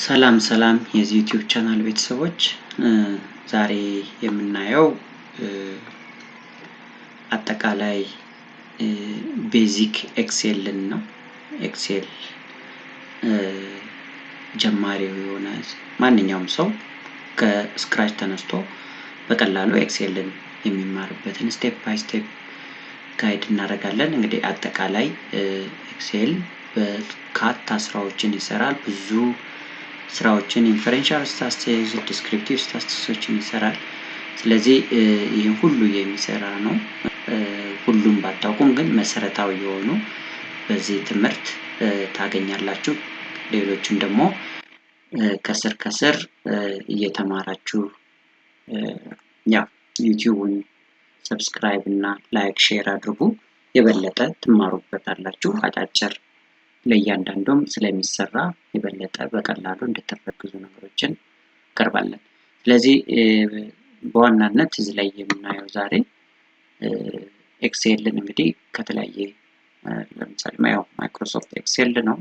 ሰላም ሰላም የዚህ ዩቲዩብ ቻናል ቤተሰቦች ዛሬ የምናየው አጠቃላይ ቤዚክ ኤክሴልን ነው። ኤክሴል ጀማሪው የሆነ ማንኛውም ሰው ከስክራች ተነስቶ በቀላሉ ኤክሴልን የሚማርበትን ስቴፕ ባይ ስቴፕ ጋይድ እናደርጋለን። እንግዲህ አጠቃላይ ኤክሴል በርካታ ስራዎችን ይሰራል። ብዙ ስራዎችን ኢንፈረንሻል ስታቲስቲክስ፣ ዲስክሪፕቲቭ ስታቲስቲክሶችን ይሰራል። ስለዚህ ይህን ሁሉ የሚሰራ ነው። ሁሉም ባታውቁም ግን መሰረታዊ የሆኑ በዚህ ትምህርት ታገኛላችሁ። ሌሎችን ደግሞ ከስር ከስር እየተማራችሁ ያው ዩቲዩብን ሰብስክራይብ እና ላይክ ሼር አድርጉ። የበለጠ ትማሩበታላችሁ። አጫጭር ለእያንዳንዱም ስለሚሰራ የበለጠ በቀላሉ እንድትረግዙ ነገሮችን ቀርባለን። ስለዚህ በዋናነት እዚህ ላይ የምናየው ዛሬ ኤክሴልን እንግዲህ ከተለያየ ለምሳሌ ማይክሮሶፍት ኤክሴል ነው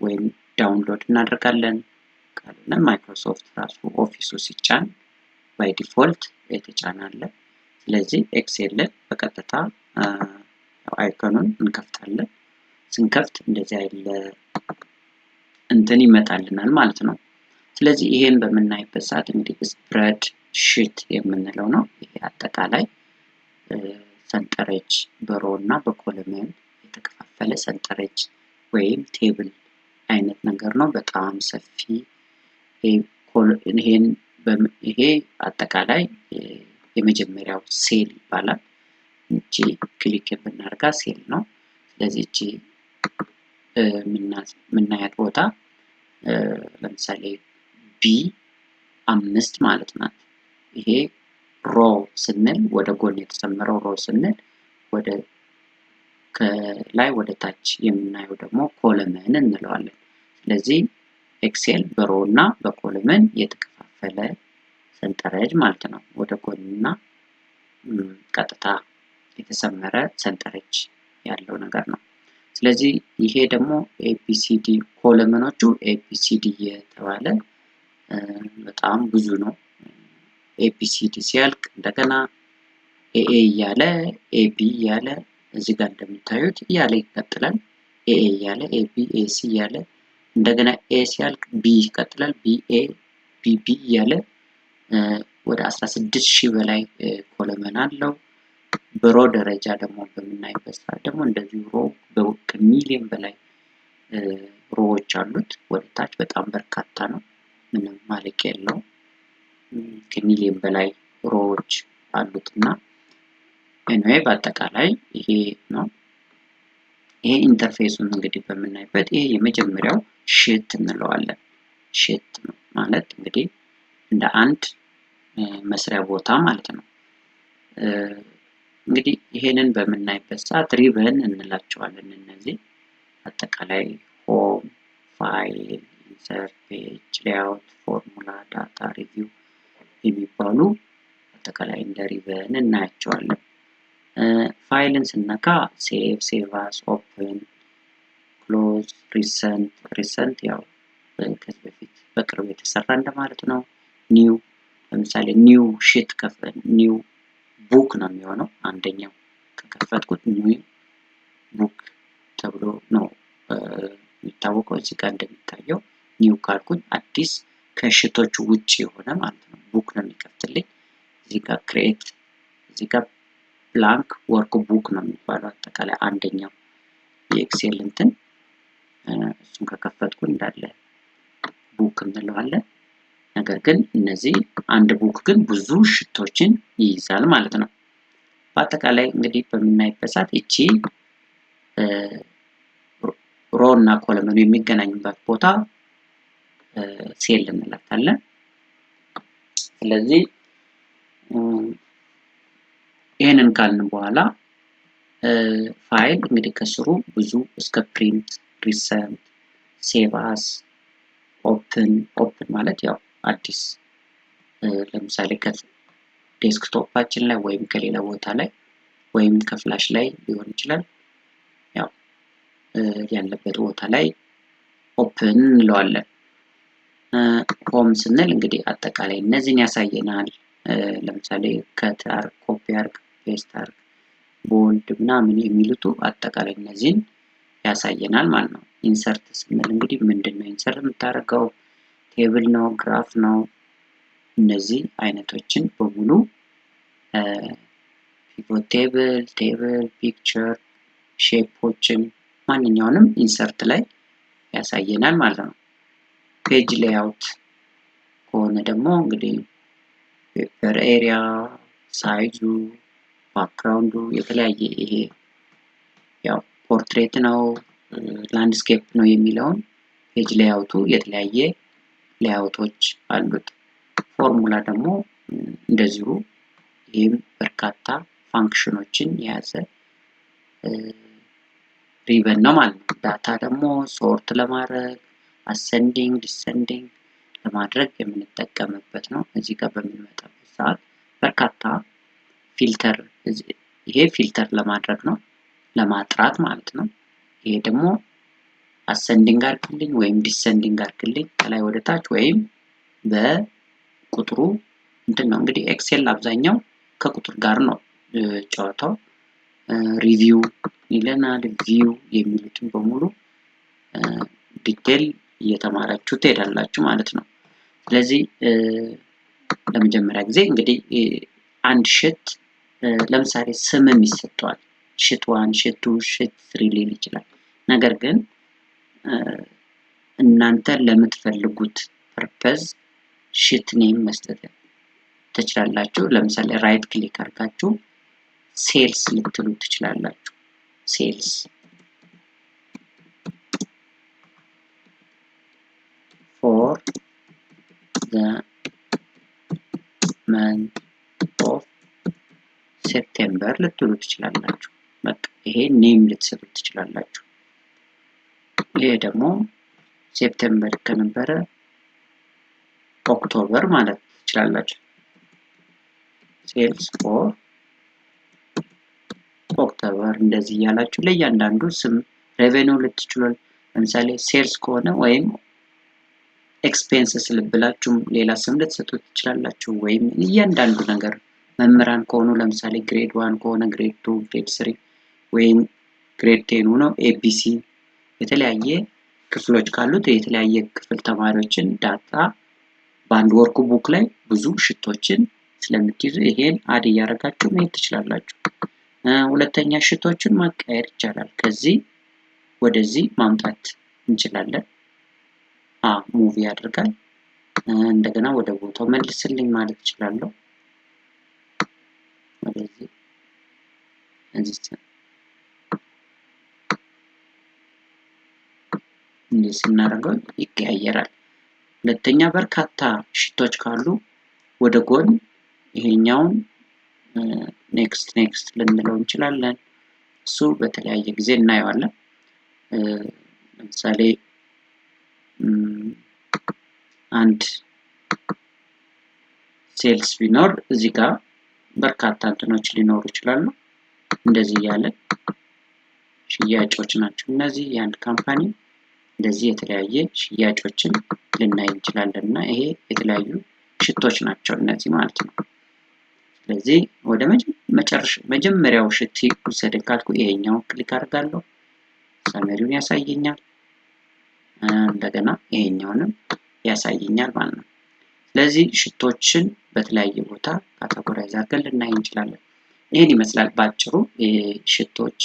ወይም ዳውንሎድ እናደርጋለን። ካልሆነ ማይክሮሶፍት ራሱ ኦፊሱ ሲጫን ባይ ዲፎልት የተጫነ አለ። ስለዚህ ኤክሴልን በቀጥታ አይኮኑን እንከፍታለን። ስንከፍት እንደዚህ አይለ እንትን ይመጣልናል ማለት ነው። ስለዚህ ይሄን በምናይበት ሰዓት እንግዲህ ስፕሬድ ሺት የምንለው ነው። ይሄ አጠቃላይ ሰንጠረዥ በሮ እና በኮለመን የተከፋፈለ ሰንጠረዥ ወይም ቴብል አይነት ነገር ነው። በጣም ሰፊ ይሄ አጠቃላይ የመጀመሪያው ሴል ይባላል። እቺ ክሊክ ብናደርጋ ሴል ነው። ስለዚህ እቺ ምናያት ቦታ ለምሳሌ B5 ማለት ናት። ይሄ ሮ ስንል ወደ ጎን የተሰመረው ሮ ስንል ወደ ከላይ ወደ ታች የምናየው ደግሞ ኮለመን እንለዋለን። ስለዚህ ኤክሴል በሮ እና በኮለመን የተከፋፈለ ሰንጠረዥ ማለት ነው። ወደ ጎንና ቀጥታ የተሰመረ ሰንጠረዥ ያለው ነገር ነው። ስለዚህ ይሄ ደግሞ ኤቢሲዲ ኮለመኖቹ ኤቢሲዲ የተባለ በጣም ብዙ ነው። ኤቢሲዲ ሲያልቅ እንደገና ኤኤ እያለ ኤቢ እያለ እዚህ ጋር እንደምታዩት እያለ ይቀጥላል። ኤኤ እያለ ኤቢ ኤሲ እያለ እንደገና ኤ ሲያልቅ ቢ ይቀጥላል። ቢኤ ቢቢ እያለ ወደ 16000 በላይ ኮለመን አለው። በሮ ደረጃ ደግሞ በምናይበት ሰዓት ደግሞ እንደዚሁ ሮ ከሚሊዮን በላይ ሮዎች አሉት። ወደ ታች በጣም በርካታ ነው። ምንም ማለቂያ የለውም። ከሚሊዮን በላይ ሮዎች አሉትና ኤኒዌይ በአጠቃላይ ይሄ ነው። ይሄ ኢንተርፌሱን እንግዲህ በምናይበት ይሄ የመጀመሪያው ሺት እንለዋለን። ሺት ማለት እንግዲህ እንደ አንድ መስሪያ ቦታ ማለት ነው። እንግዲህ ይሄንን በምናይበት ሰዓት ሪበን እንላቸዋለን። እነዚህ አጠቃላይ ሆም፣ ፋይል፣ ኢንሰርት፣ ፔጅ፣ ሌአውት፣ ፎርሙላ፣ ዳታ፣ ሪቪው የሚባሉ አጠቃላይ እንደ ሪበን እናያቸዋለን። ፋይልን ስነካ ሴቭ፣ ሴቭ አስ፣ ኦፕን፣ ክሎዝ፣ ሪሰንት ያው ከዚህ በፊት በቅርብ የተሰራ እንደማለት ነው። ኒው ለምሳሌ ኒው ሺት ከፈን ኒው ቡክ ነው የሚሆነው። አንደኛው ከከፈትኩት ኒው ቡክ ተብሎ ነው የሚታወቀው። እዚህ ጋር እንደሚታየው ኒው ካልኩኝ አዲስ ከሽቶቹ ውጪ የሆነ ማለት ነው ቡክ ነው የሚከፍትልኝ። እዚህ ጋር ክሬት፣ እዚህ ጋር ብላንክ ወርክ ቡክ ነው የሚባለው። አጠቃላይ አንደኛው የኤክሴል እንትን እሱን ከከፈትኩ እንዳለ ቡክ እንለዋለን። ነገር ግን እነዚህ አንድ ቡክ ግን ብዙ ሽቶችን ይይዛል ማለት ነው። በአጠቃላይ እንግዲህ በምናይበት ሰዓት እቺ ሮ እና ኮለመኑ የሚገናኙበት ቦታ ሴል እንላታለን። ስለዚህ ይሄንን ካልን በኋላ ፋይል እንግዲህ ከስሩ ብዙ እስከ ፕሪንት፣ ሪሰንት፣ ሴቭ አስ፣ ኦፕን ማለት ያው አዲስ ለምሳሌ ከዴስክቶፓችን ላይ ወይም ከሌላ ቦታ ላይ ወይም ከፍላሽ ላይ ሊሆን ይችላል። ያው ያለበት ቦታ ላይ ኦፕን እንለዋለን። ሆም ስንል እንግዲህ አጠቃላይ እነዚህን ያሳየናል። ለምሳሌ ከት አርግ፣ ኮፒ አርግ፣ ፔስት አርግ፣ ቦልድ ምናምን የሚሉት አጠቃላይ እነዚህን ያሳየናል ማለት ነው። ኢንሰርት ስንል እንግዲህ ምንድነው ኢንሰርት የምታደርገው? ቴብል ነው፣ ግራፍ ነው። እነዚህ አይነቶችን በሙሉ ፒቮት ቴብል፣ ፒክቸር፣ ሼፖችን ማንኛውንም ኢንሰርት ላይ ያሳየናል ማለት ነው። ፔጅ ሌአውት ከሆነ ደግሞ እንግዲህ ፔፐር ኤሪያ፣ ሳይዙ፣ ባክግራውንዱ የተለያየ ይሄ ያው ፖርትሬት ነው ላንድስኬፕ ነው የሚለውን ፔጅ ሌአውቱ የተለያየ ሌአውቶች አሉት። ፎርሙላ ደግሞ እንደዚሁ ይህም በርካታ ፋንክሽኖችን የያዘ ሪበን ነው ማለት ነው። ዳታ ደግሞ ሶርት ለማድረግ አሰንዲንግ ዲሰንዲንግ ለማድረግ የምንጠቀምበት ነው። እዚህ ጋር በምንመጣበት ሰዓት በርካታ ፊልተር ይሄ ፊልተር ለማድረግ ነው፣ ለማጥራት ማለት ነው። ይሄ ደግሞ አሰንዲንግ አድርግልኝ ወይም ዲሰንዲንግ አድርግልኝ ከላይ ወደ ታች ወይም በቁጥሩ እንትን ነው። እንግዲህ ኤክሴል አብዛኛው ከቁጥር ጋር ነው ጨዋታው። ሪቪው ይለናል፣ ቪው የሚሉትን በሙሉ ዲቴል እየተማራችሁ ትሄዳላችሁ ማለት ነው። ስለዚህ ለመጀመሪያ ጊዜ እንግዲህ አንድ ሽት ለምሳሌ ስምም ይሰጠዋል። ሽት 1፣ ሽት 2፣ ሽት 3 ሊል ይችላል። ነገር ግን እናንተ ለምትፈልጉት ፐርፐዝ ሽት ኔም መስጠት ትችላላችሁ። ለምሳሌ ራይት ክሊክ አድርጋችሁ ሴልስ ልትሉ ትችላላችሁ። ሴልስ for the month of September ልትሉ ትችላላችሁ። በቃ ይሄ ኔም ልትሰጡ ትችላላችሁ። ይሄ ደግሞ ሴፕቴምበር ከነበረ ኦክቶበር ማለት ትችላላችሁ። ሴልስ ፎር ኦክቶበር እንደዚህ ያላችሁ ለእያንዳንዱ ስም ሬቬኒው ልትችሉ ለምሳሌ ሴልስ ከሆነ ወይም ኤክስፔንስስ ልብላችሁ ሌላ ስም ልትሰጡ ትችላላችሁ። ወይም እያንዳንዱ ነገር መምህራን ከሆኑ ለምሳሌ ግሬድ 1 ከሆነ ግሬድ 2፣ ግሬድ 3 ወይም ግሬድ 10 ሆኖ ኤቢሲ የተለያየ ክፍሎች ካሉት የተለያየ ክፍል ተማሪዎችን ዳታ በአንድ ወርክ ቡክ ላይ ብዙ ሽቶችን ስለምትይዙ ይሄን አድ እያደረጋችሁ መሄድ ትችላላችሁ። ሁለተኛ ሽቶችን ማቀየር ይቻላል። ከዚህ ወደዚህ ማምጣት እንችላለን። ሙቪ ያደርጋል። እንደገና ወደ ቦታው መልስልኝ ማለት እችላለሁ። ወደዚህ እንዲህ ስናደርገው ይቀያየራል። ሁለተኛ በርካታ ሽቶች ካሉ ወደ ጎን ይሄኛውን ኔክስት ልንለው እንችላለን። እሱ በተለያየ ጊዜ እናየዋለን። ለምሳሌ አንድ ሴልስ ቢኖር እዚህ ጋር በርካታ እንትኖች ሊኖሩ ይችላሉ። እንደዚህ ያለ ሽያጮች ናቸው እነዚህ የአንድ ካምፓኒ እንደዚህ የተለያየ ሽያጮችን ልናይ እንችላለን እና ይሄ የተለያዩ ሽቶች ናቸው እነዚህ ማለት ነው። ስለዚህ ወደ መጀመሪያው ሽት ውሰድን ካልኩ ይሄኛው ክሊክ አድርጋለሁ። ሰመሪውን ያሳየኛል። እንደገና ይሄኛውንም ያሳየኛል ማለት ነው። ስለዚህ ሽቶችን በተለያየ ቦታ ካቴጎራይዝ አድርገን ልናይ እንችላለን። ይሄን ይመስላል ባጭሩ ሽቶች፣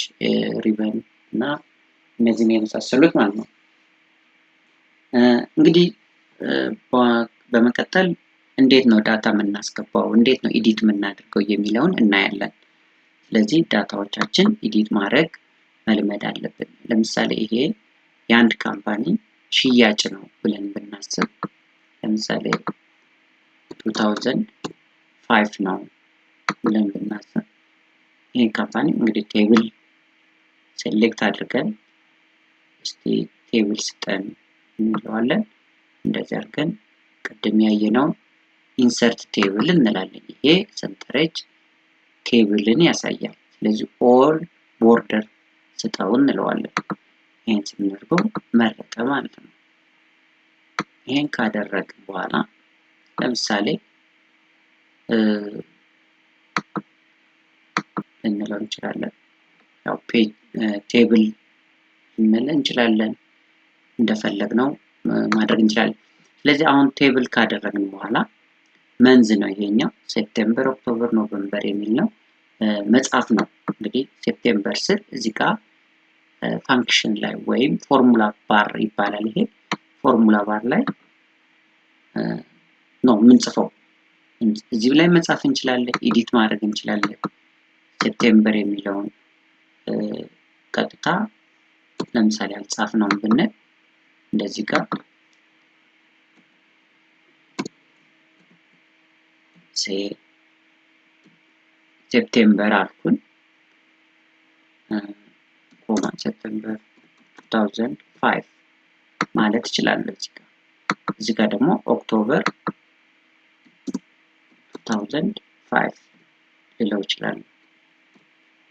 ሪበን እና እነዚህን የመሳሰሉት ማለት ነው። እንግዲህ በመቀጠል እንዴት ነው ዳታ የምናስገባው፣ እንዴት ነው ኤዲት የምናደርገው የሚለውን እናያለን። ስለዚህ ዳታዎቻችን ኤዲት ማድረግ መልመድ አለብን። ለምሳሌ ይሄ የአንድ ካምፓኒ ሽያጭ ነው ብለን ብናስብ ለምሳሌ 2005 ነው ብለን ብናስብ ይሄን ካምፓኒ እንግዲህ ቴብል ሴሌክት አድርገን እስቲ ቴብል ስጠን እንለዋለን። እንደዚህ አድርገን ቅድም ያየነው ኢንሰርት ቴብል እንላለን። ይሄ ሰንጠረዥ ቴብልን ያሳያል። ስለዚህ ኦል ቦርደር ስጠው እንለዋለን። ይሄን ስናደርገው መረጠ ማለት ነው። ይሄን ካደረግን በኋላ ለምሳሌ ልንለው እንችላለን። ያው ፔጅ ቴብል ልንል እንችላለን። እንደፈለግነው ማድረግ እንችላለን። ስለዚህ አሁን ቴብል ካደረግን በኋላ መንዝ ነው ይሄኛው ሴፕቴምበር፣ ኦክቶበር፣ ኖቬምበር የሚል ነው መጻፍ ነው። እንግዲህ ሴፕቴምበር ስር እዚህ ጋር ፋንክሽን ላይ ወይም ፎርሙላ ባር ይባላል። ይሄ ፎርሙላ ባር ላይ ነው የምንጽፈው። እዚህ ላይ መጻፍ እንችላለን፣ ኤዲት ማድረግ እንችላለን። ሴፕቴምበር የሚለውን ቀጥታ ለምሳሌ አልጻፍነውም ብንል እንደዚህ ጋር ሴፕቴምበር አልኩን ኮማ ሴፕቴምበር 2005 ማለት እችላለሁ። እዚህ ጋር ደግሞ ኦክቶበር 2005 ልለው እችላለሁ።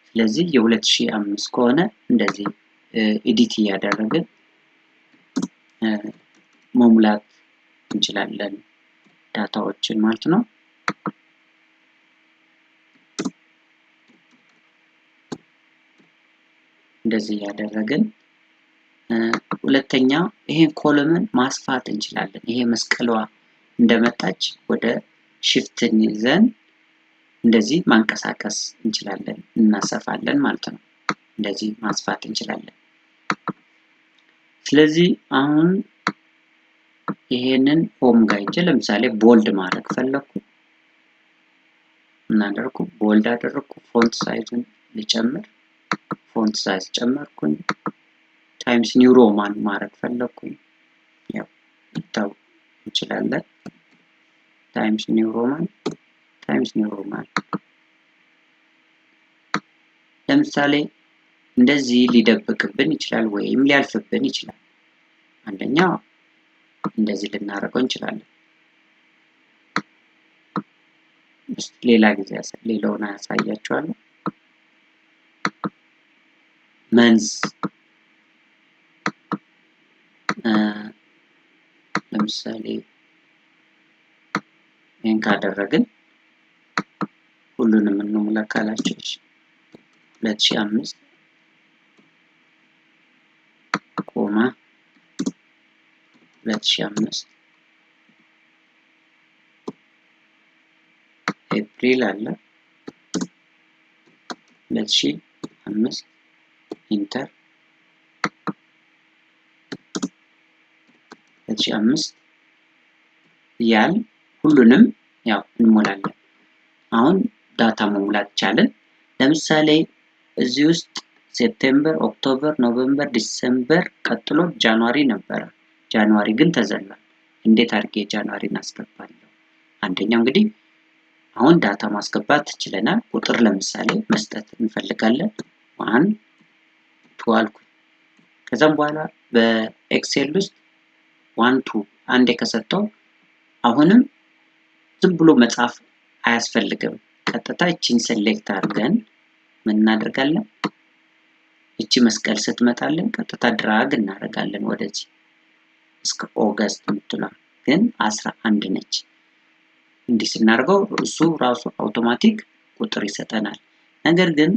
ስለዚህ የ2005 ከሆነ እንደዚህ ኤዲት እያደረግን መሙላት እንችላለን ዳታዎችን ማለት ነው። እንደዚህ ያደረግን ሁለተኛ ይሄን ኮለምን ማስፋት እንችላለን። ይሄ መስቀሏ እንደመጣች ወደ ሽፍትን ይዘን እንደዚህ ማንቀሳቀስ እንችላለን፣ እናሰፋለን ማለት ነው። እንደዚህ ማስፋት እንችላለን። ስለዚህ አሁን ይሄንን ሆም ጋር ሄጄ ለምሳሌ ቦልድ ማድረግ ፈለኩ እናደርኩ ቦልድ አደረኩ። ፎንት ሳይዙን ልጨምር፣ ፎንት ሳይዝ ጨመርኩኝ። ታይምስ ኒው ሮማን ማድረግ ፈለኩኝ፣ ያው ይታው እንችላለን። ታይምስ ኒው ሮማን ለምሳሌ እንደዚህ ሊደብቅብን ይችላል ወይም ሊያልፍብን ይችላል። አንደኛ እንደዚህ ልናደርገው እንችላለን። ሌላ ጊዜ ሌላውን አሳያችኋለሁ። መንዝ ለምሳሌ ይሄን ካደረግን ሁሉንም እንሙላ ካላችሁ 2005 ኮማ 2005 ኤፕሪል አለ 2005 ኢንተር 2005 ያል ሁሉንም ያው እንሞላለን። አሁን ዳታ መሙላት ቻለን። ለምሳሌ እዚህ ውስጥ ሴፕቴምበር፣ ኦክቶበር፣ ኖቬምበር፣ ዲሴምበር ቀጥሎ ጃንዋሪ ነበረ። ጃንዋሪ ግን ተዘሏል። እንዴት አድርጌ ጃንዋሪን አስገባለሁ? አንደኛው እንግዲህ አሁን ዳታ ማስገባት ችለናል። ቁጥር ለምሳሌ መስጠት እንፈልጋለን። 1 2 አልኩ። ከዛም በኋላ በኤክሴል ውስጥ 1 2 አንዴ ከሰጠው አሁንም ዝም ብሎ መጻፍ አያስፈልግም። ቀጥታ እቺን ሴሌክት አድርገን ምን እናደርጋለን? እቺ መስቀል ስትመጣለን ቀጥታ ድራግ እናደርጋለን ወደዚህ እስከ ኦገስት የምትለው ግን 11 ነች። እንዲህ ስናደርገው እሱ ራሱ አውቶማቲክ ቁጥር ይሰጠናል። ነገር ግን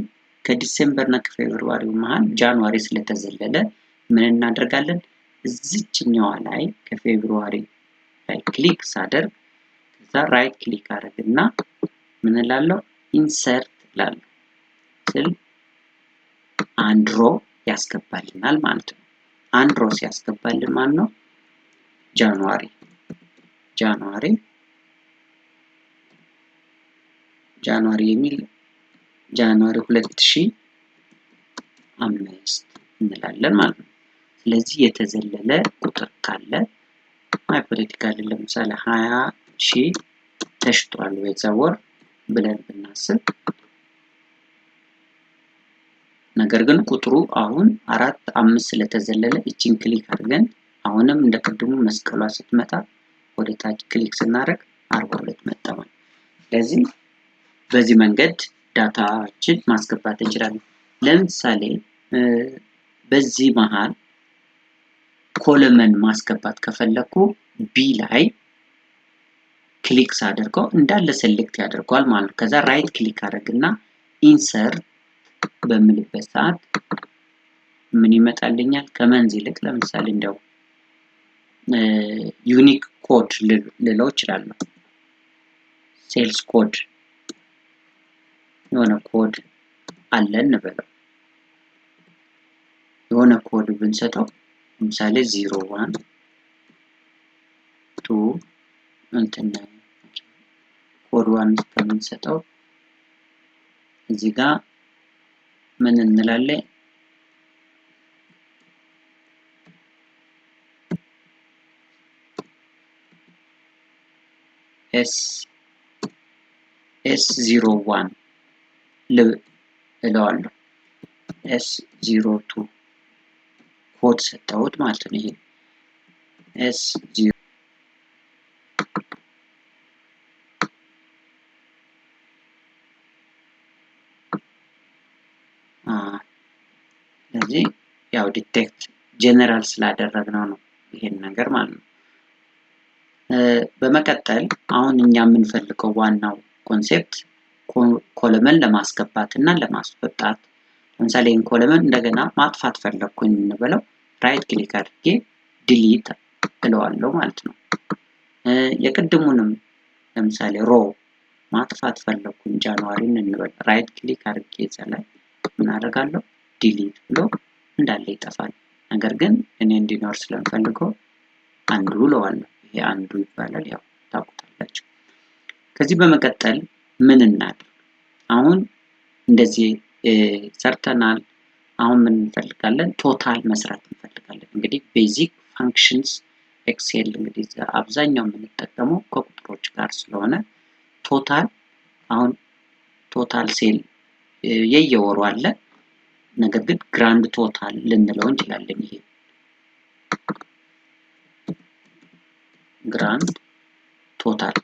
ከዲሴምበር እና ከፌብሩዋሪ መሃል ጃንዋሪ ስለተዘለለ ምን እናደርጋለን? እዚህኛዋ ላይ ከፌብሩዋሪ ላይ ክሊክ ሳደርግ ከዛ ራይት ክሊክ አደርግና ምን እላለሁ? ኢንሰርት እላለሁ ስል አንድ ሮ ያስገባልናል ማለት ነው። አንድ ሮ ሲያስገባልን ማለት ነው ጃንዋሪ የሚል ጃንዋሪ 2005 እንላለን ማለት ነው። ስለዚህ የተዘለለ ቁጥር ካለ ሃይፖቴቲካሊ ለምሳሌ 20,000 ተሽጧል በዛ ወር ብለን ብናስብ ነገር ግን ቁጥሩ አሁን 4 5 ስለተዘለለ እቺን ክሊክ አድርገን አሁንም እንደ ቅድሙ መስቀሏ ስትመጣ ወደ ታች ክሊክ ስናደርግ 42 መጣ ማለት። ስለዚህ በዚህ መንገድ ዳታችን ማስገባት እንችላለን። ለምሳሌ በዚህ መሃል ኮለመን ማስገባት ከፈለኩ ቢ ላይ ክሊክ ሳደርገው እንዳለ ሴሌክት ያደርገዋል ማለት ነው። ከዛ ራይት ክሊክ አደርግና ኢንሰርት በምልበት ሰዓት ምን ይመጣልኛል? ከመንዝ ይልቅ ለምሳሌ እንደው ዩኒክ ኮድ ልለው እችላለሁ። ሴልስ ኮድ የሆነ ኮድ አለን እንበለው። የሆነ ኮድ ብንሰጠው ለምሳሌ 01 2 እንትን ኮድ 1 ከምንሰጠው እዚህ ጋር ምን እንላለን? S01 እለዋለሁ። S02 ኮድ ሰጠሁት ማለት ነው። ይሄ S0 ስለዚህ ያው ዲቴክት ጀነራል ስላደረግነው ነው ይሄን ነገር ማለት ነው። በመቀጠል አሁን እኛ የምንፈልገው ዋናው ኮንሴፕት ኮለመን ለማስገባት እና ለማስወጣት። ለምሳሌ ይህን ኮለመን እንደገና ማጥፋት ፈለኩኝ እንበለው፣ ራይት ክሊክ አድርጌ ዲሊት እለዋለሁ ማለት ነው። የቅድሙንም ለምሳሌ ሮ ማጥፋት ፈለኩኝ ጃንዋሪን እንበል፣ ራይት ክሊክ አድርጌ እዛ ላይ ምን አደርጋለሁ? ዲሊት ብሎ እንዳለ ይጠፋል። ነገር ግን እኔ እንዲኖር ስለምፈልገው አንዱ እለዋለሁ። ይሄ አንዱ ይባላል። ያው ታውቁታላችሁ። ከዚህ በመቀጠል ምን እናድርግ? አሁን እንደዚህ ሰርተናል። አሁን ምን እንፈልጋለን? ቶታል መስራት እንፈልጋለን። እንግዲህ ቤዚክ ፋንክሽንስ ኤክሴል እንግዲህ አብዛኛው የምንጠቀመው ከቁጥሮች ጋር ስለሆነ ቶታል፣ አሁን ቶታል ሴል የየወሩ አለ። ነገር ግን ግራንድ ቶታል ልንለው እንችላለን። ይሄ ግራንድ ቶታል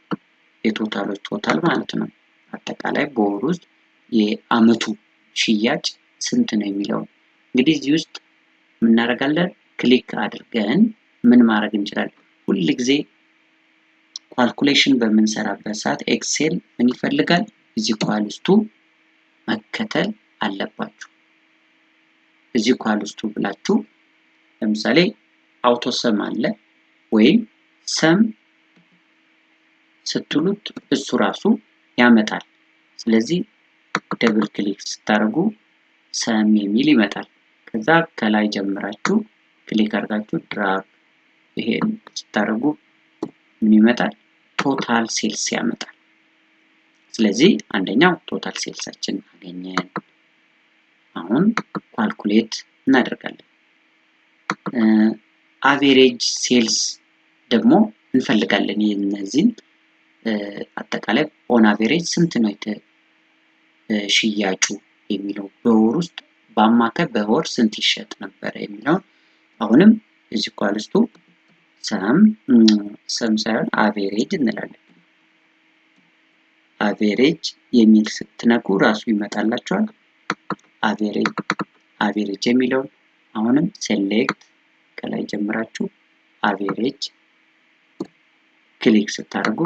የቶታሎች ቶታል ማለት ነው። አጠቃላይ በወር ውስጥ የአመቱ ሽያጭ ስንት ነው የሚለው እንግዲህ እዚህ ውስጥ እናደርጋለን። ክሊክ አድርገን ምን ማድረግ እንችላለን? ሁል ጊዜ ካልኩሌሽን በምንሰራበት ሰዓት ኤክሴል ምን ይፈልጋል? ኢዝ ኢኳልስ ቱ መከተል አለባችሁ። ኢዝ ኢኳልስ ቱ ብላችሁ ለምሳሌ አውቶ ሰም አለ ወይም ሰም ስትሉት እሱ ራሱ ያመጣል። ስለዚህ ደብል ክሊክ ስታደርጉ ሰም የሚል ይመጣል። ከዛ ከላይ ጀምራችሁ ክሊክ አድርጋችሁ ድራግ ይሄን ስታደርጉ ምን ይመጣል? ቶታል ሴልስ ያመጣል። ስለዚህ አንደኛው ቶታል ሴልሳችን አገኘን። አሁን ካልኩሌት እናደርጋለን። አቬሬጅ ሴልስ ደግሞ እንፈልጋለን። የነዚህን አጠቃላይ ኦን አቬሬጅ ስንት ነው ሽያጩ የሚለው በወር ውስጥ በአማካይ በወር ስንት ይሸጥ ነበር የሚለው አሁንም ኢዝ ኢኳልስ ቱ ሰም ሳይሆን አቬሬጅ እንላለን። አቬሬጅ የሚል ስትነኩ ራሱ ይመጣላችኋል። አቬሬጅ የሚለውን አሁንም ሴሌክት ከላይ ጀምራችሁ አቬሬጅ ክሊክ ስታደርጉ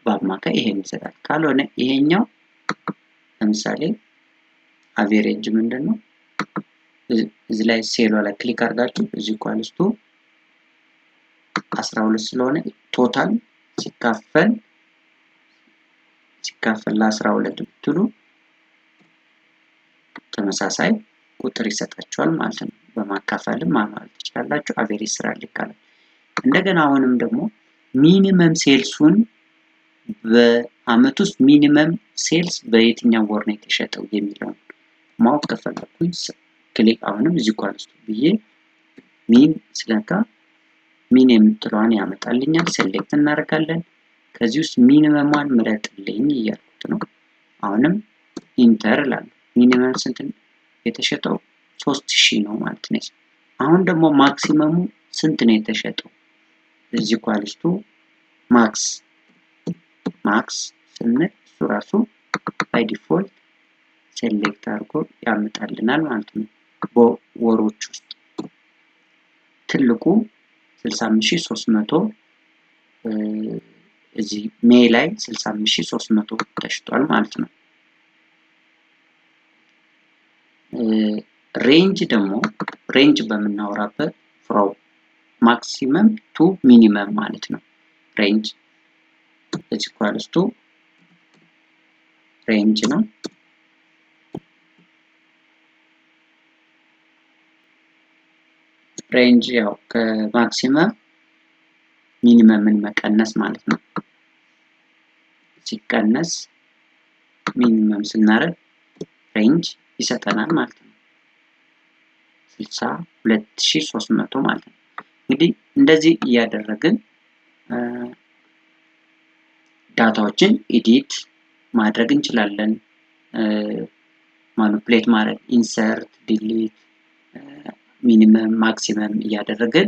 በአማካይ ይሄን ይሰጣል። ካልሆነ ይሄኛው ለምሳሌ አቬሬጅ ምንድነው? እዚህ ላይ ሴሏ ላይ ክሊክ አድርጋችሁ ኢዝ ኢኳልስ ቱ 12 ስለሆነ ቶታል ሲካፈል ለ12 ብትሉ ተመሳሳይ ቁጥር ይሰጣችኋል ማለት ነው። በማካፈልም ማለት ትችላላችሁ። አቬሬጅ ስራ ሊካለ እንደገና አሁንም ደግሞ ሚኒመም ሴልሱን በአመት ውስጥ ሚኒመም ሴልስ በየትኛው ወር ነው የተሸጠው የሚለውን ማወቅ ከፈለኩኝ ክሊክ አሁንም ኢዝ ኢኳልስ ቱ ብዬ ሚን ስለካ ሚን የምትለዋን ያመጣልኛል። ሴሌክት እናደርጋለን። ከዚህ ውስጥ ሚኒመሟን ምረጥልኝ እያልኩት ነው። አሁንም ኢንተር እላለሁ። ሚኒመም ስንት የተሸጠው? 3000 ነው ማለት ነው። አሁን ደግሞ ማክሲመሙ ስንት ነው የተሸጠው? ኢዝ ኢኳልስ ቱ ማክስ ስንል እሱ ራሱ ባይ ዲፎልት ሴሌክት አድርጎ ያመጣልናል ማለት ነው። በወሮች ውስጥ ትልቁ 65300 እዚህ ሜይ ላይ 65300 ተሽጧል ማለት ነው። ሬንጅ ደግሞ ሬንጅ በምናወራበት ፍሮም ማክሲመም ቱ ሚኒመም ማለት ነው። ሬንጅ is equals to ሬንጅ ነው። ሬንጅ ያው ከማክሲመም ሚኒመምን መቀነስ ማለት ነው። ሲቀነስ ሚኒመም ስናደርግ ሬንጅ ይሰጠናል ማለት ነው። 62300 ማለት ነው። እንግዲህ እንደዚህ እያደረግን ዳታዎችን ኤዲት ማድረግ እንችላለን። ማኒፑሌት ማድረግ፣ ኢንሰርት፣ ዲሊት፣ ሚኒመም፣ ማክሲመም እያደረግን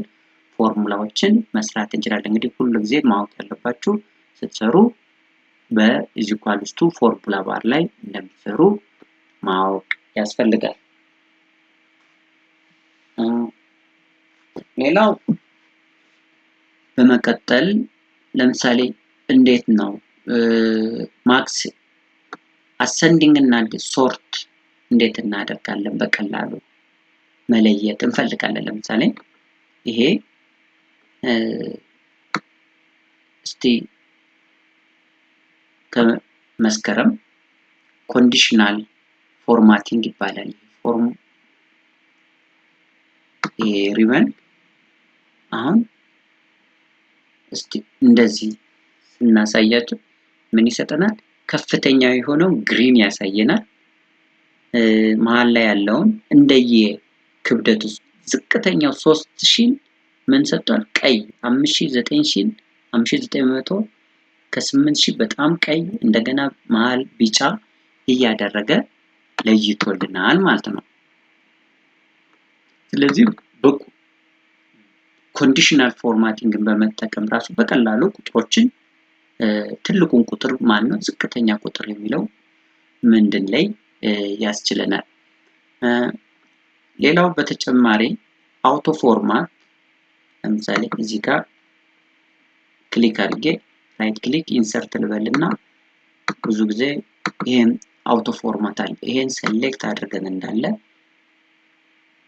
ፎርሙላዎችን መስራት እንችላለን። እንግዲህ ሁሉ ጊዜ ማወቅ ያለባችሁ ስትሰሩ በኢዚኳልስቱ ፎርሙላ ባር ላይ እንደምትሰሩ ማወቅ ያስፈልጋል። ሌላው በመቀጠል ለምሳሌ እንዴት ነው ማክስ አሰንዲንግ እና ሶርት እንዴት እናደርጋለን በቀላሉ መለየት እንፈልጋለን። ለምሳሌ ይሄ እስቲ ከመስከረም ኮንዲሽናል ፎርማቲንግ ይባላል። ፎርም ሪበን አሁን እስቲ እንደዚህ ስናሳያቸው ምን ይሰጠናል? ከፍተኛ የሆነው ግሪን ያሳየናል። መሃል ላይ ያለውን እንደየ ክብደቱ ዝቅተኛው 3000 ምን ሰጥቷል? ቀይ 5000፣ 9000፣ 5900 ከ8000 በጣም ቀይ እንደገና መሃል ቢጫ እያደረገ ለይቶልናል ማለት ነው። ስለዚህ ኮንዲሽናል ፎርማቲንግን በመጠቀም ራሱ በቀላሉ ቁጥሮችን ትልቁን ቁጥር ማን ነው ዝቅተኛ ቁጥር የሚለው ምንድን ላይ ያስችለናል። ሌላው በተጨማሪ አውቶ ፎርማት ለምሳሌ እዚህ ጋር ክሊክ አድርጌ ራይት ክሊክ ኢንሰርት ልበልና ብዙ ጊዜ ይሄን አውቶ ፎርማት አለ። ይሄን ሴሌክት አድርገን እንዳለ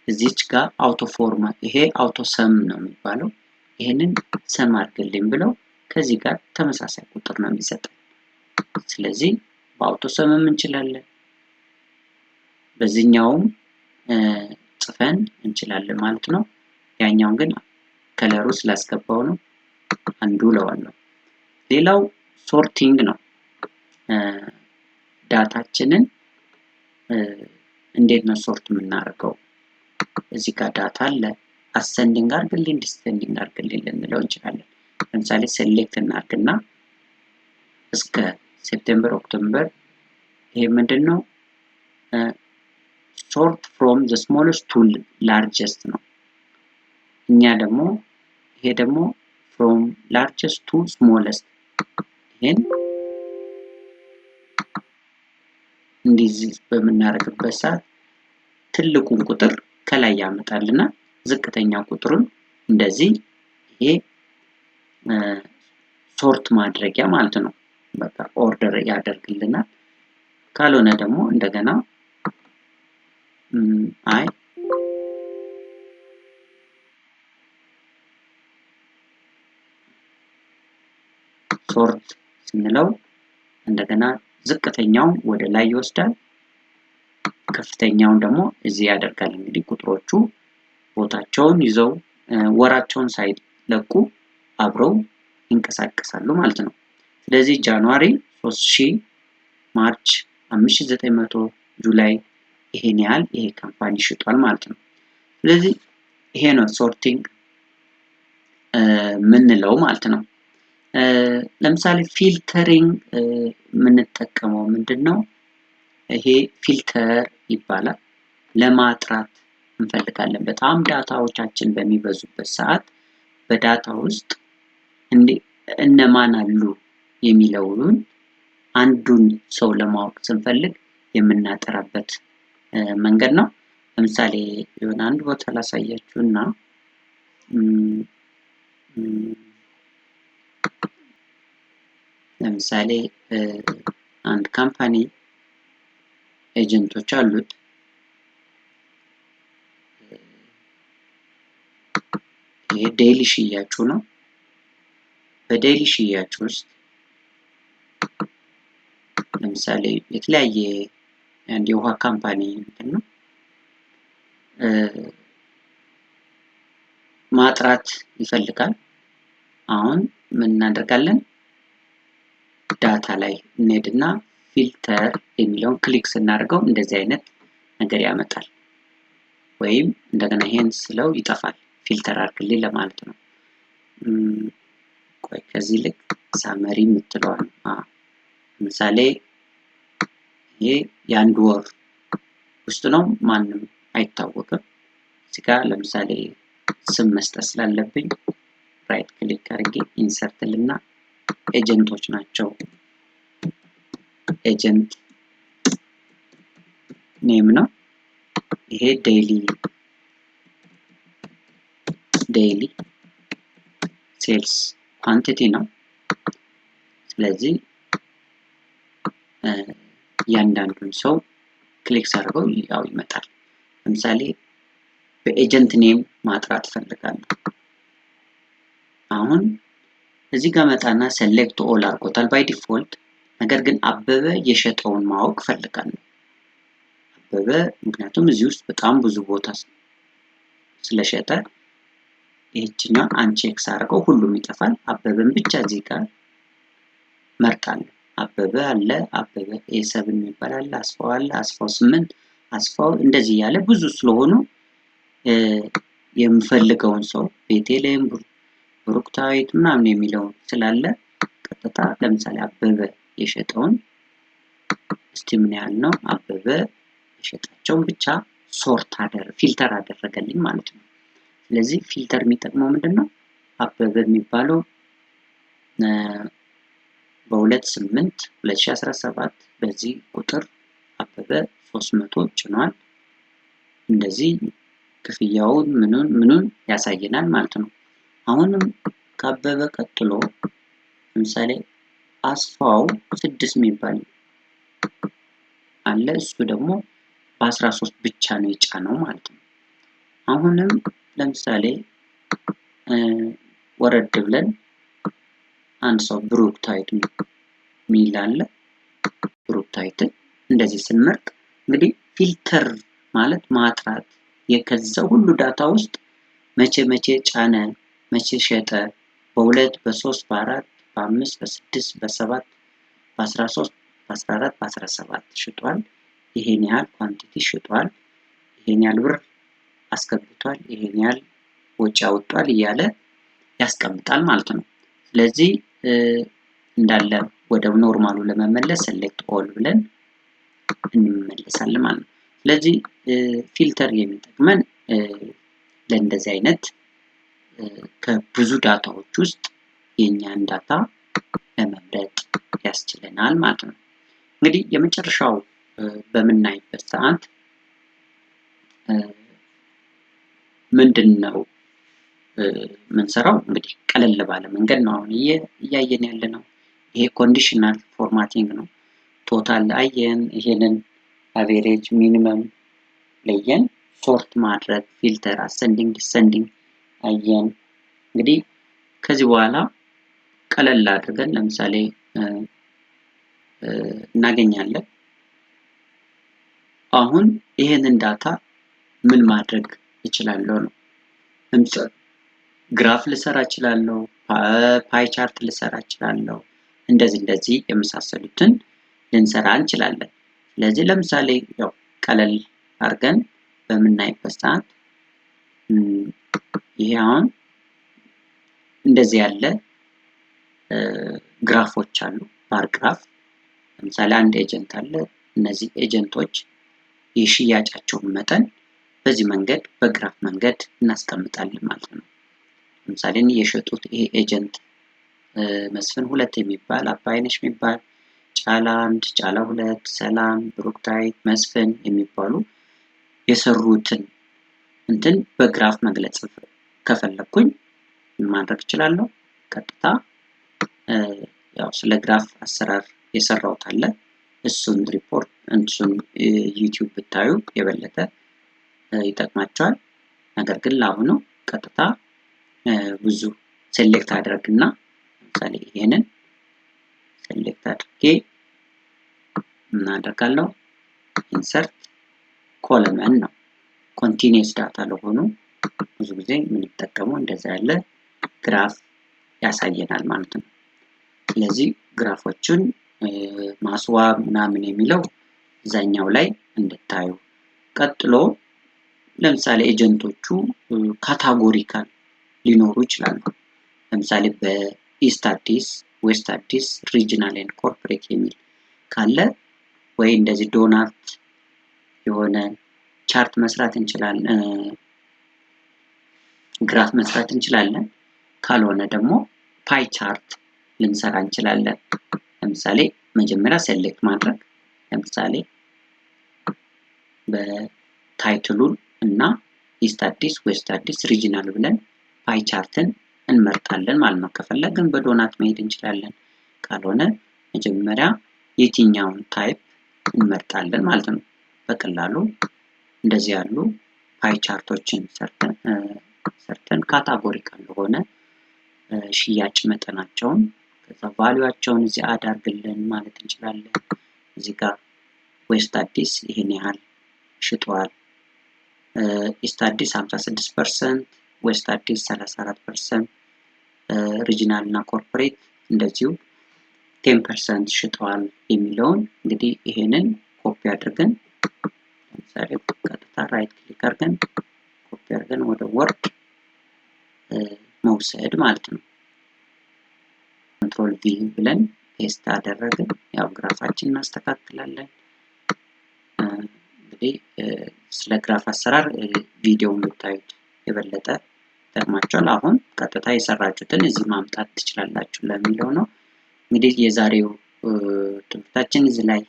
እዚች ጋር አውቶ ፎርማት ይሄ አውቶ ሰም ነው የሚባለው። ይሄንን ሰም አድርግልኝ ብለው ከዚህ ጋር ተመሳሳይ ቁጥር ነው የሚሰጠው። ስለዚህ በአውቶ ሰምም እንችላለን፣ በዚህኛውም ጽፈን እንችላለን ማለት ነው። ያኛውን ግን ከለሩ ስላስገባው ነው አንዱ ለዋለው። ሌላው ሶርቲንግ ነው። ዳታችንን እንዴት ነው ሶርት የምናደርገው? እዚህ ጋር ዳታ አለ። አሰንዲንግ አድርግልኝ፣ ዲሰንዲንግ አድርግልኝ ልንለው እንችላለን። ለምሳሌ ሴሌክት እናድርግና እስከ ሴፕቴምበር ኦክቶበር ይሄ ምንድነው? ሶርት ፍሮም ዘ ስሞለስት ቱ ላርጀስት ነው። እኛ ደግሞ ይሄ ደግሞ ፍሮም ላርጀስት ቱ ስሞለስት ይሄን እንደዚህ በምናደርግበት ሰዓት ትልቁን ቁጥር ከላይ ያመጣልና ዝቅተኛ ቁጥሩን እንደዚህ ይሄ ሶርት ማድረጊያ ማለት ነው። በቃ ኦርደር ያደርግልናል። ካልሆነ ደግሞ እንደገና አይ ሶርት ስንለው እንደገና ዝቅተኛውን ወደ ላይ ይወስዳል፣ ከፍተኛውን ደግሞ እዚህ ያደርጋል። እንግዲህ ቁጥሮቹ ቦታቸውን ይዘው ወራቸውን ሳይለቁ አብረው ይንቀሳቀሳሉ ማለት ነው። ስለዚህ ጃንዋሪ 3000፣ ማርች 5900፣ ጁላይ ይሄን ያህል ይሄ ካምፓኒ ሽጧል ማለት ነው። ስለዚህ ይሄ ነው ሶርቲንግ ምንለው ማለት ነው። ለምሳሌ ፊልተሪንግ የምንጠቀመው ምንድነው? ይሄ ፊልተር ይባላል። ለማጥራት እንፈልጋለን። በጣም ዳታዎቻችን በሚበዙበት ሰዓት በዳታ ውስጥ እነማን አሉ የሚለውን አንዱን ሰው ለማወቅ ስንፈልግ የምናጠራበት መንገድ ነው። ለምሳሌ የሆነ አንድ ቦታ ላሳያችሁና ለምሳሌ አንድ ካምፓኒ ኤጀንቶች አሉት። ይሄ ዴይሊ ሽያጩ ነው። በዴይሊ ሽያጭ ውስጥ ለምሳሌ የተለያየ አንድ የውሃ ካምፓኒ ነው ማጥራት ይፈልጋል። አሁን ምን እናደርጋለን? ዳታ ላይ እንሄድና ፊልተር የሚለውን ክሊክ ስናደርገው እንደዚህ አይነት ነገር ያመጣል። ወይም እንደገና ይሄን ስለው ይጠፋል። ፊልተር አድርግልኝ ለማለት ነው። ቆይ ከዚህ ልክ ሳመሪ የምትለዋል ለምሳሌ ይሄ የአንድ ወር ውስጥ ነው፣ ማንም አይታወቅም። እዚህ ጋር ለምሳሌ ስም መስጠት ስላለብኝ ራይት ክሊክ አድርጌ ኢንሰርት ልና ኤጀንቶች ናቸው። ኤጀንት ኔም ነው። ይሄ ዴይሊ ሴልስ ኳንቲቲ ነው። ስለዚህ እያንዳንዱን ሰው ክሊክ አድርገው ያው ይመጣል። ለምሳሌ በኤጀንት ኔም ማጥራት ፈልጋለሁ። አሁን እዚህ ጋር መጣና ሴሌክት ኦል አድርጎታል ባይ ዲፎልት። ነገር ግን አበበ የሸጠውን ማወቅ ፈልጋለሁ። አበበ ምክንያቱም እዚህ ውስጥ በጣም ብዙ ቦታ ስለሸጠ ይህችኛው አንቼክ ሳደርገው ሁሉም ይጠፋል። አበበን ብቻ እዚህ ጋር መርጣለሁ። አበበ አለ፣ አበበ ኤ7 የሚባል አለ፣ አስፋው አለ፣ አስፋው 8፣ አስፋው እንደዚህ ያለ ብዙ ስለሆኑ የምፈልገውን ሰው ቤቴሌም፣ ብሩክታዊት ምናምን የሚለውን ስላለ ቀጥታ ለምሳሌ አበበ የሸጠውን እስቲ ምን ያህል ነው አበበ የሸጣቸውን ብቻ ፊልተር አደረገልኝ ማለት ነው። ስለዚህ ፊልተር የሚጠቅመው ምንድነው? አበበ የሚባለው በ28/2017 በዚህ ቁጥር አበበ 300 ጭኗል። እንደዚህ ክፍያውን ምኑን ያሳየናል ማለት ነው። አሁንም ከአበበ ቀጥሎ ለምሳሌ አስፋው 6 የሚባል አለ። እሱ ደግሞ በ13 ብቻ ነው የጫነው ማለት ነው። አሁንም ለምሳሌ ወረድ ብለን አንድ ሰው ብሩክታዊት ሚል አለ። ብሩክታዊት እንደዚህ ስንመርጥ እንግዲህ ፊልተር ማለት ማጥራት የከዛ ሁሉ ዳታ ውስጥ መቼ ጫነ፣ መቼ ሸጠ፣ በ2 በ3 በ4 በ5 በ6 በ7 በ13 በ14 በ17 ሽጧል፣ ይሄን ያህል ኳንቲቲ ሽጧል፣ ይሄን ያህል ብር አስገብቷል፣ ይሄን ያህል ወጪ አውጥቷል እያለ ያስቀምጣል ማለት ነው። ስለዚህ እንዳለ ወደ ኖርማሉ ለመመለስ ሴሌክት ኦል ብለን እንመለሳለን ማለት ነው። ስለዚህ ፊልተር የሚጠቅመን ለእንደዚህ አይነት ከብዙ ዳታዎች ውስጥ የኛን ዳታ ለመምረጥ ያስችለናል ማለት ነው። እንግዲህ የመጨረሻው በምናይበት ሰዓት ምንድነው የምንሰራው? እንግዲህ ቀለል ባለ መንገድ ነው አሁን እያየን ያለ ነው። ይሄ ኮንዲሽናል ፎርማቲንግ ነው። ቶታል አየን፣ ይሄንን አቬሬጅ ሚኒመም ለየን፣ ሶርት ማድረግ ፊልተር አሰንዲንግ ዲሰንዲንግ አየን። እንግዲህ ከዚህ በኋላ ቀለል አድርገን ለምሳሌ እናገኛለን። አሁን ይሄንን ዳታ ምን ማድረግ እችላለሁ ነው። ለምሳሌ ግራፍ ልሰራ እችላለሁ፣ ፓይ ቻርት ልሰራ እችላለሁ፣ እንደዚህ የመሳሰሉትን ልንሰራ እንችላለን። ስለዚህ ለምሳሌ ያው ቀለል አድርገን በምናይበት ሰዓት ይሄ አሁን እንደዚህ ያለ ግራፎች አሉ፣ ባር ግራፍ። ለምሳሌ አንድ ኤጀንት አለ። እነዚህ ኤጀንቶች የሽያጫቸውን መጠን በዚህ መንገድ በግራፍ መንገድ እናስቀምጣለን ማለት ነው። ለምሳሌ የሸጡት ይሄ ኤጀንት መስፍን 2 የሚባል፣ አባይነሽ የሚባል፣ ጫላ 1፣ ጫላ 2፣ ሰላም፣ ብሩክታዊት፣ መስፍን የሚባሉ የሰሩትን እንትን በግራፍ መግለጽ ከፈለኩኝ ማድረግ እችላለሁ። ቀጥታ ያው ስለ ግራፍ አሰራር የሰራሁት አለ። እሱን ሪፖርት ዩቲዩብ ብታዩ የበለጠ ይጠቅማቸዋል። ነገር ግን ለአሁኑ ቀጥታ ብዙ ሴሌክት አድርግና ለምሳሌ ይሄንን ሴሌክት አድርጌ እናደርጋለሁ ኢንሰርት ኮለመን ነው። ኮንቲኒየስ ዳታ ለሆኑ ብዙ ጊዜ የምንጠቀመው እንደዛ ያለ ግራፍ ያሳየናል ማለት ነው። ስለዚህ ግራፎችን ማስዋብ ምናምን የሚለው እዛኛው ላይ እንድታዩ። ቀጥሎ ለምሳሌ ኤጀንቶቹ ካታጎሪካል ሊኖሩ ይችላሉ። ለምሳሌ በኢስት አዲስ፣ ዌስት አዲስ፣ ሪጂናል ኤንድ ኮርፖሬት የሚል ካለ ወይ እንደዚህ ዶናት የሆነ ቻርት መስራት እንችላለን፣ ግራፍ መስራት እንችላለን። ካልሆነ ደግሞ ፓይ ቻርት ልንሰራ እንችላለን። ለምሳሌ መጀመሪያ ሴሌክት ማድረግ፣ ለምሳሌ በታይትሉን እና ኢስት አዲስ፣ ዌስት አዲስ፣ ሪጂናል ብለን ፓይ ቻርትን እንመርጣለን ማለት ነው። ከፈለግን በዶናት መሄድ እንችላለን። ካልሆነ መጀመሪያ የትኛውን ታይፕ እንመርጣለን ማለት ነው። በቀላሉ እንደዚህ ያሉ ፓይ ቻርቶችን ሰርተን ካታጎሪካል ለሆነ ሽያጭ መጠናቸውን ከዛ ቫልዩአቸውን እዚህ አድ አድርግልን ማለት እንችላለን። እዚህ ጋር ዌስት አዲስ ይሄን ያህል ሽጧል፣ ኢስት አዲስ 56%፣ ዌስት አዲስ 34%፣ ሪጂናል እና ኮርፖሬት እንደዚሁ 10% ሽጠዋል የሚለውን እንግዲህ ይሄንን ኮፒ አድርገን ለምሳሌ ቀጥታ ራይት ክሊክ አድርገን ኮፒ አድርገን ወደ ወርድ መውሰድ ማለት ነው። ኮንትሮል ቪ ብለን ፔስት አደረግን። ያው ግራፋችንን እናስተካክላለን። እንግዲህ ስለ ግራፍ አሰራር ቪዲዮውን ብታዩት የበለጠ ይጠቅማችኋል። አሁን ቀጥታ የሰራችሁትን እዚህ ማምጣት ትችላላችሁ ለሚለው ነው። እንግዲህ የዛሬው ትምህርታችን እዚህ ላይ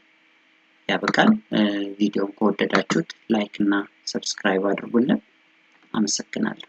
ያበቃል። ቪዲዮውን ከወደዳችሁት ላይክ እና ሰብስክራይብ አድርጉልን። አመሰግናለሁ።